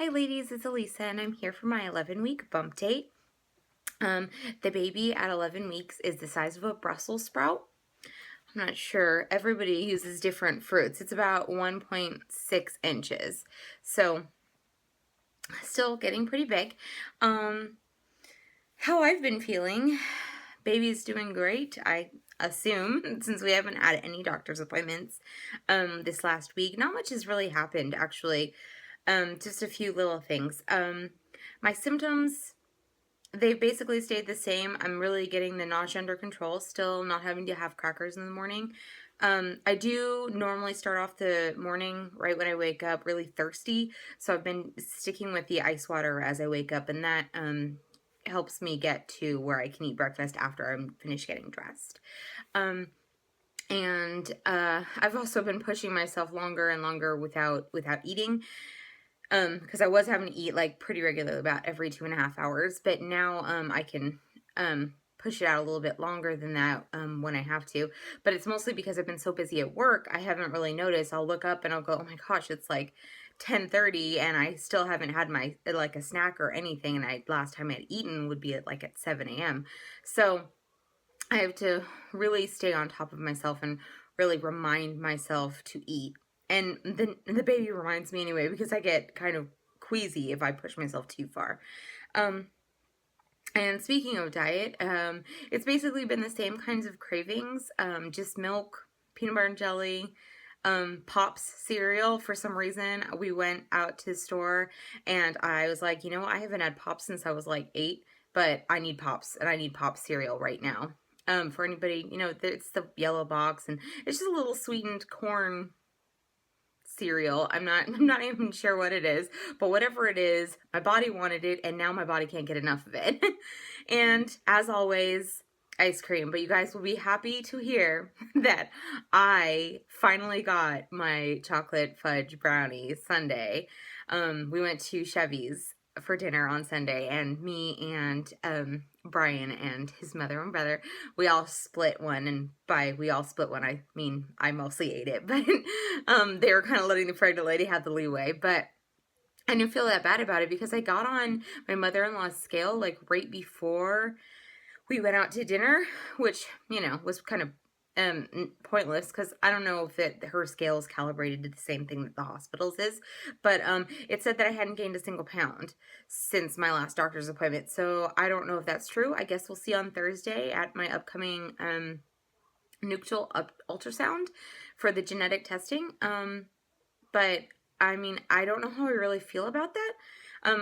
Hi ladies, it's Elisa and I'm here for my 11-week bump date. The baby at 11 weeks is the size of a Brussels sprout. I'm not sure. Everybody uses different fruits. It's about 1.6 inches. So still getting pretty big. How I've been feeling, baby's doing great, I assume, since we haven't had any doctor's appointments this last week. Not much has really happened, actually. Just a few little things. My symptoms, they've basically stayed the same. I'm really getting the nausea under control, still not having to have crackers in the morning. I do normally start off the morning right when I wake up really thirsty, so I've been sticking with the ice water as I wake up, and that helps me get to where I can eat breakfast after I'm finished getting dressed. I've also been pushing myself longer and longer without eating. Because I was having to eat like pretty regularly, about every 2.5 hours, but now I can push it out a little bit longer than that when I have to. But it's mostly because I've been so busy at work, I haven't really noticed. I'll look up and I'll go, oh my gosh, it's like 10:30 and I still haven't had my like a snack or anything, and last time I'd eaten would be at 7 a.m. So I have to really stay on top of myself and really remind myself to eat. And the baby reminds me anyway, because I get kind of queasy if I push myself too far. And speaking of diet, it's basically been the same kinds of cravings, just milk, peanut butter and jelly, Pops cereal. For some reason, we went out to the store and I was like, you know, I haven't had Pops since I was like 8, but I need Pops and I need Pops cereal right now. For anybody, you know, it's the yellow box and it's just a little sweetened corn cereal. I'm not even sure what it is, but whatever it is, my body wanted it and now my body can't get enough of it. And as always, ice cream. But you guys will be happy to hear that I finally got my chocolate fudge brownie sundae. We went to Chevy's for dinner on Sunday, and me and Brian and his mother and brother, we all split one. And by we all split one, I mean I mostly ate it, but they were kind of letting the pregnant lady have the leeway. But I didn't feel that bad about it because I got on my mother-in-law's scale like right before we went out to dinner, which, you know, was kind of pointless because I don't know if her scale is calibrated to the same thing that the hospital's is, but it said that I hadn't gained a single pound since my last doctor's appointment. So I don't know if that's true. I guess we'll see on Thursday at my upcoming nuptial ultrasound for the genetic testing. But I mean, I don't know how I really feel about that.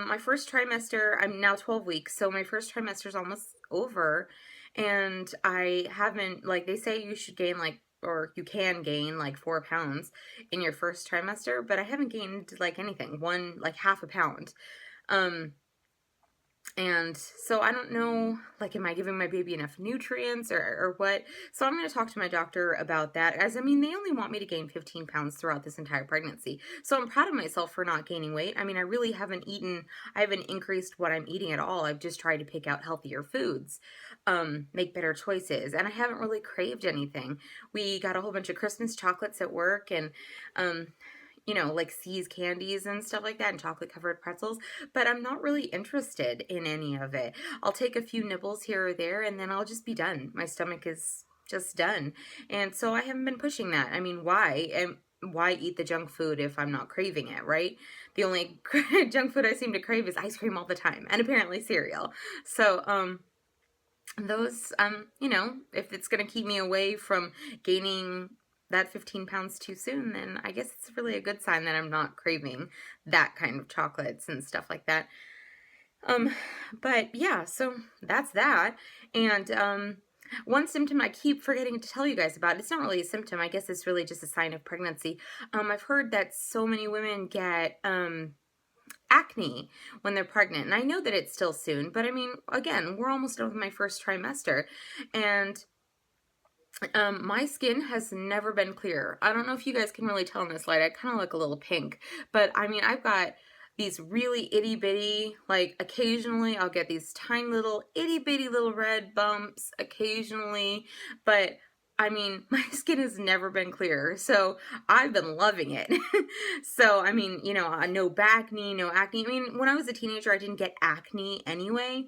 My first trimester, I'm now 12 weeks, so my first trimester is almost over, and I haven't, like, they say you should gain, like, or you can gain, like, 4 pounds in your first trimester, but I haven't gained, like, anything, like, half a pound. And so I don't know, like, am I giving my baby enough nutrients or what? So I'm going to talk to my doctor about that. As I mean, they only want me to gain 15 pounds throughout this entire pregnancy. So I'm proud of myself for not gaining weight. I mean, I really haven't increased what I'm eating at all. I've just tried to pick out healthier foods, make better choices. And I haven't really craved anything. We got a whole bunch of Christmas chocolates at work, and, you know, like C's candies and stuff like that, and chocolate covered pretzels, but I'm not really interested in any of it. I'll take a few nibbles here or there and then I'll just be done. My stomach is just done. And so I haven't been pushing that. I mean, why? And why eat the junk food if I'm not craving it, right? The only junk food I seem to crave is ice cream all the time, and apparently cereal. So, those, you know, if it's going to keep me away from gaining that 15 pounds too soon, then I guess it's really a good sign that I'm not craving that kind of chocolates and stuff like that. But yeah, so that's that. And one symptom I keep forgetting to tell you guys about, it's not really a symptom, I guess it's really just a sign of pregnancy. I've heard that so many women get acne when they're pregnant, and I know that it's still soon, but I mean, again, we're almost done with my first trimester, and my skin has never been clear. I don't know if you guys can really tell in this light. I kind of look a little pink, but I mean, I've got these really itty bitty, like occasionally I'll get these tiny little itty bitty little red bumps occasionally, but I mean, my skin has never been clearer, so I've been loving it. So, I mean, no back knee, no acne. I mean, when I was a teenager, I didn't get acne anyway.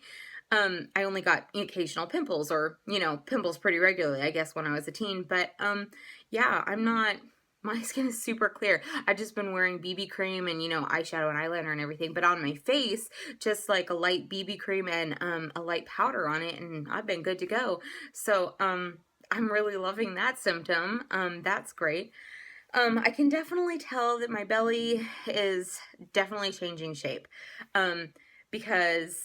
I only got occasional pimples or, pimples pretty regularly, I guess, when I was a teen. But, yeah, my skin is super clear. I've just been wearing BB cream and, eyeshadow and eyeliner and everything. But on my face, just like a light BB cream and, a light powder on it, and I've been good to go. So, I'm really loving that symptom. That's great. I can definitely tell that my belly is definitely changing shape. Because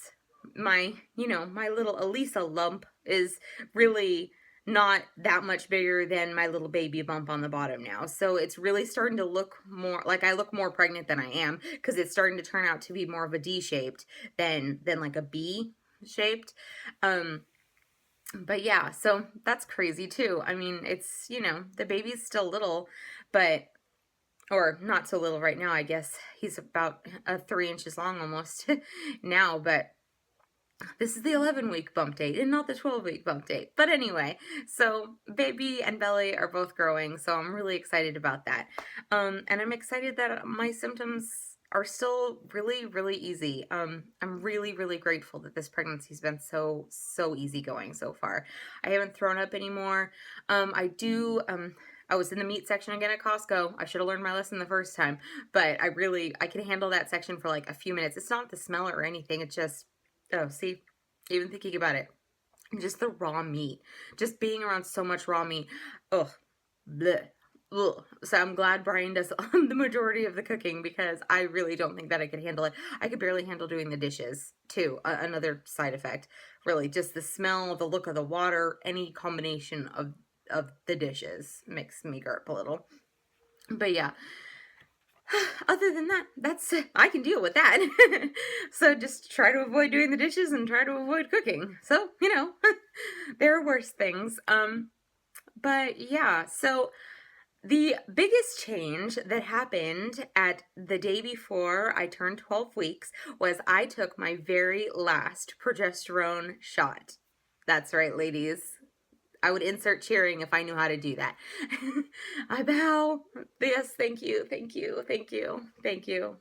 my little Elisa lump is really not that much bigger than my little baby bump on the bottom now. So it's really starting to look more like I look more pregnant than I am, because it's starting to turn out to be more of a D shaped than like a B shaped. But yeah, so that's crazy too. I mean, it's, the baby's still little, but, or not so little right now, I guess. He's about 3 inches long almost now, but this is the 11-week bump date and not the 12-week bump date. But anyway, so baby and belly are both growing, so I'm really excited about that. And I'm excited that my symptoms are still really, really easy. I'm really, really grateful that this pregnancy's been so easy going so far. I haven't thrown up anymore. I was in the meat section again at Costco. I should have learned my lesson the first time, but I can handle that section for like a few minutes. It's not the smell or anything. It's just, oh, see, even thinking about it, just the raw meat, just being around so much raw meat. Ugh, bleh. Ugh. So I'm glad Brian does the majority of the cooking, because I really don't think that I could handle it. I could barely handle doing the dishes too. Another side effect, really, just the smell, the look of the water, any combination of the dishes makes me burp a little. But yeah, other than that, I can deal with that. So just try to avoid doing the dishes and try to avoid cooking. So, there are worse things. But yeah, so the biggest change that happened at the day before I turned 12 weeks was I took my very last progesterone shot. That's right, ladies. I would insert cheering if I knew how to do that. I bow. Yes, thank you, thank you, thank you, thank you.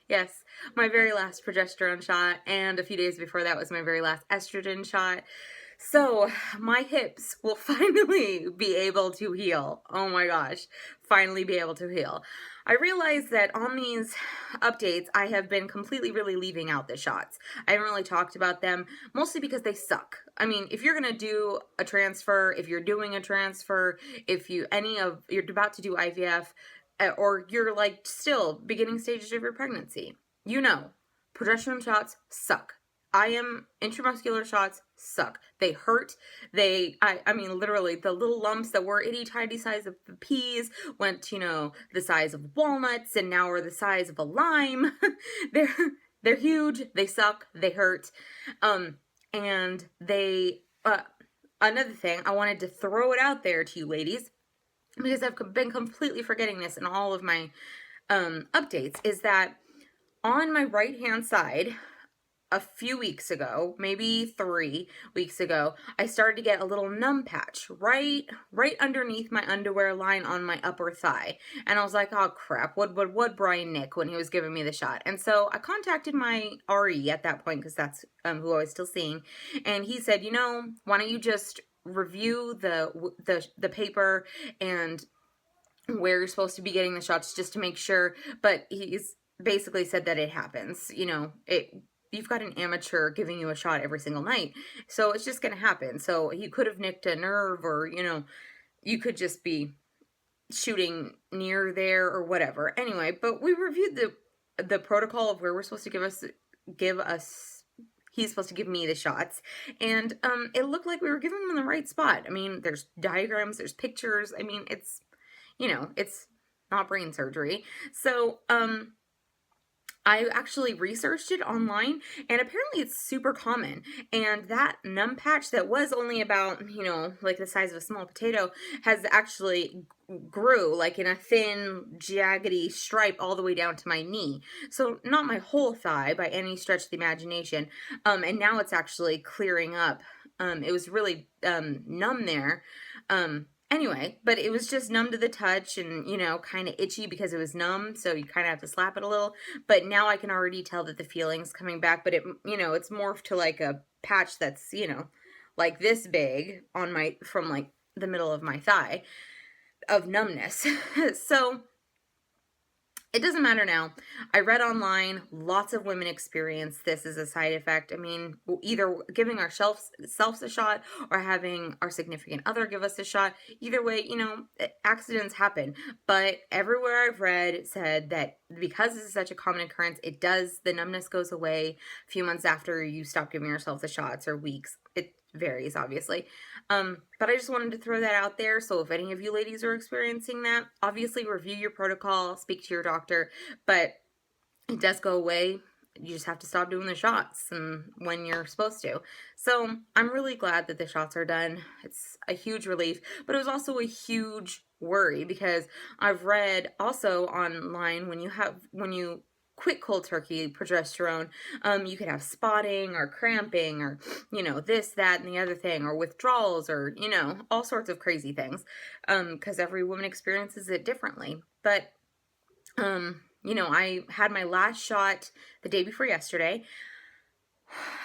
Yes, my very last progesterone shot, and a few days before that was my very last estrogen shot. So my hips will finally be able to heal. Oh my gosh, finally be able to heal. I realize that on these updates, I have been completely really leaving out the shots. I haven't really talked about them, mostly because they suck. I mean, if you're going to do a transfer, if you're doing a transfer, if you're about to do IVF, or you're like still beginning stages of your pregnancy, progesterone shots suck. Intramuscular shots suck. They hurt. I mean, literally, the little lumps that were itty tiny size of peas went, the size of walnuts, and now are the size of a lime. They're huge. They suck. They hurt. And they, another thing, I wanted to throw it out there to you ladies, because I've been completely forgetting this in all of my, updates, is that on my right-hand side, a few weeks ago, maybe 3 weeks ago, I started to get a little numb patch right underneath my underwear line on my upper thigh. And I was like, oh crap, what Brian Nick when he was giving me the shot. And so I contacted my RE at that point, because that's who I was still seeing. And he said, why don't you just review the paper and where you're supposed to be getting the shots, just to make sure. But he's basically said that it happens. You've got an amateur giving you a shot every single night, so it's just going to happen. So he could have nicked a nerve, or, you could just be shooting near there or whatever. Anyway, but we reviewed the protocol of where we're supposed to he's supposed to give me the shots, and it looked like we were giving him in the right spot. I mean, there's diagrams, there's pictures. I mean, it's, it's not brain surgery. So, I actually researched it online, and apparently it's super common. And that numb patch that was only about, like the size of a small potato, has actually grew like in a thin, jaggedy stripe all the way down to my knee. So not my whole thigh by any stretch of the imagination. And now it's actually clearing up. It was really numb there. Anyway, but it was just numb to the touch and, you know, kind of itchy because it was numb. So you kind of have to slap it a little. But now I can already tell that the feeling's coming back. But it, you know, it's morphed to like a patch that's, you know, like this big on my, from like the middle of my thigh of numbness. So it doesn't matter now. I read online, lots of women experience this as a side effect. I mean, either giving ourselves a shot or having our significant other give us a shot. Either way, you know, accidents happen. But everywhere I've read said that because this is such a common occurrence, it does, the numbness goes away a few months after you stop giving yourself the shots, or weeks. It varies, obviously. But I just wanted to throw that out there. So if any of you ladies are experiencing that, obviously review your protocol, speak to your doctor, but it does go away. You just have to stop doing the shots and when you're supposed to. So I'm really glad that the shots are done. It's a huge relief, but it was also a huge worry because I've read also online when you quit cold turkey progesterone, you could have spotting or cramping or, you know, this, that, and the other thing, or withdrawals, or, you know, all sorts of crazy things, because every woman experiences it differently. But, you know, I had my last shot the day before yesterday,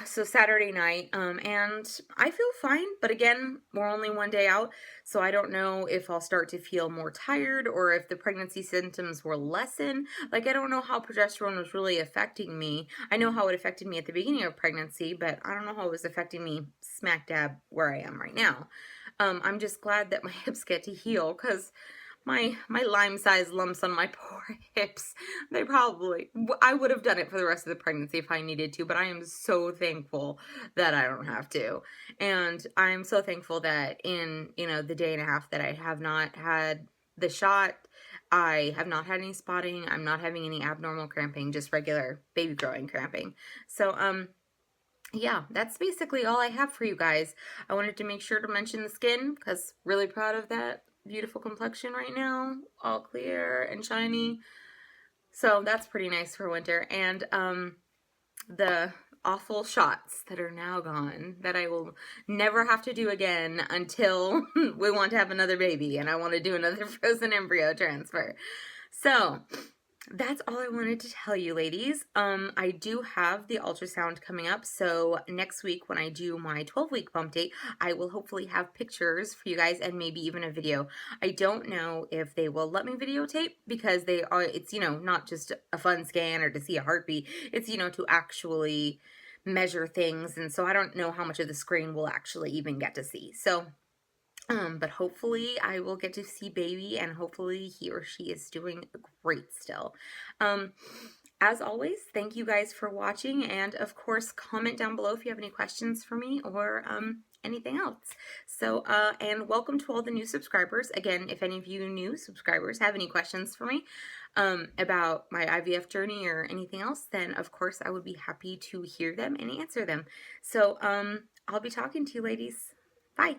so Saturday night, and I feel fine, but again, we're only one day out, so I don't know if I'll start to feel more tired or if the pregnancy symptoms will lessen. Like, I don't know how progesterone was really affecting me. I know how it affected me at the beginning of pregnancy, but I don't know how it was affecting me smack dab where I am right now. I'm just glad that my hips get to heal, because my lime-sized lumps on my poor hips, they probably, I would have done it for the rest of the pregnancy if I needed to, but I am so thankful that I don't have to. And I'm so thankful that in, you know, the day and a half that I have not had the shot, I have not had any spotting. I'm not having any abnormal cramping, just regular baby growing cramping. So, yeah, that's basically all I have for you guys. I wanted to make sure to mention the skin because really proud of that beautiful complexion right now, all clear and shiny. So that's pretty nice for winter. And the awful shots that are now gone that I will never have to do again until we want to have another baby and I want to do another frozen embryo transfer. So that's all I wanted to tell you, ladies. I do have the ultrasound coming up, so next week when I do my 12-week bump date, I will hopefully have pictures for you guys and maybe even a video. I don't know if they will let me videotape because they are, it's, you know, not just a fun scan or to see a heartbeat. It's, you know, to actually measure things, and so I don't know how much of the screen we'll actually even get to see. So but hopefully I will get to see baby and hopefully he or she is doing great still. As always, thank you guys for watching, and of course comment down below if you have any questions for me or anything else. So and welcome to all the new subscribers. Again, if any of you new subscribers have any questions for me about my IVF journey or anything else, then of course I would be happy to hear them and answer them. So I'll be talking to you ladies. Bye.